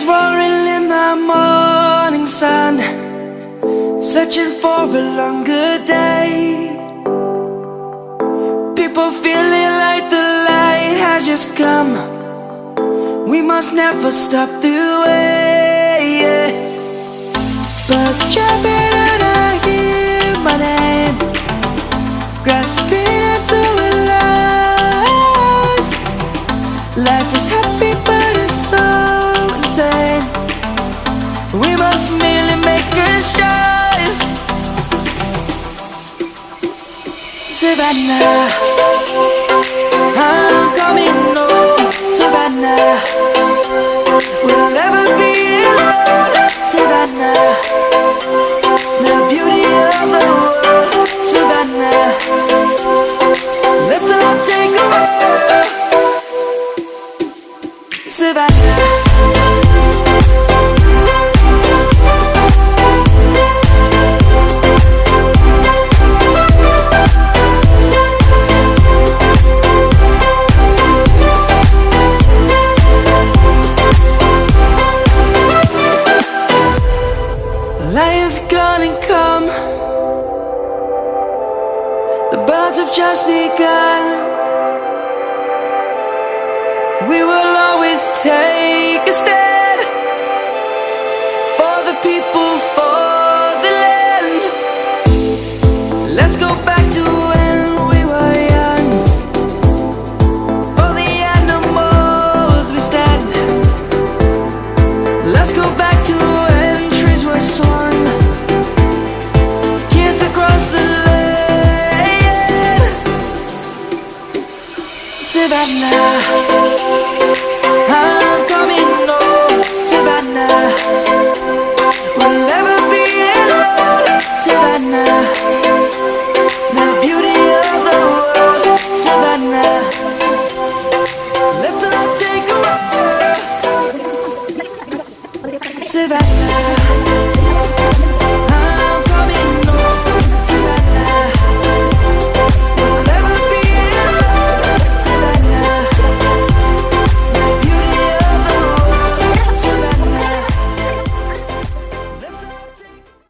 roaring in the morning sun, searching for a longer day. People feeling like the light has just come. We must never stop the way, yeah. Birds chirping and I hear my name, grasping into a life. Life is happy but it's so insane. We must merely make a strive. Savannah, I'm coming home. Savannah, we'll never be alone. Savannah, the beauty of the world. Savannah, let's all take a walk. Savannah. Lion's gonna come. The birds have just begun. We will always take a stand for the people, for the land. Let's go back to when we were young. For the animals we stand. Let's go back to when trees were swung. Kids across the land. Savannah,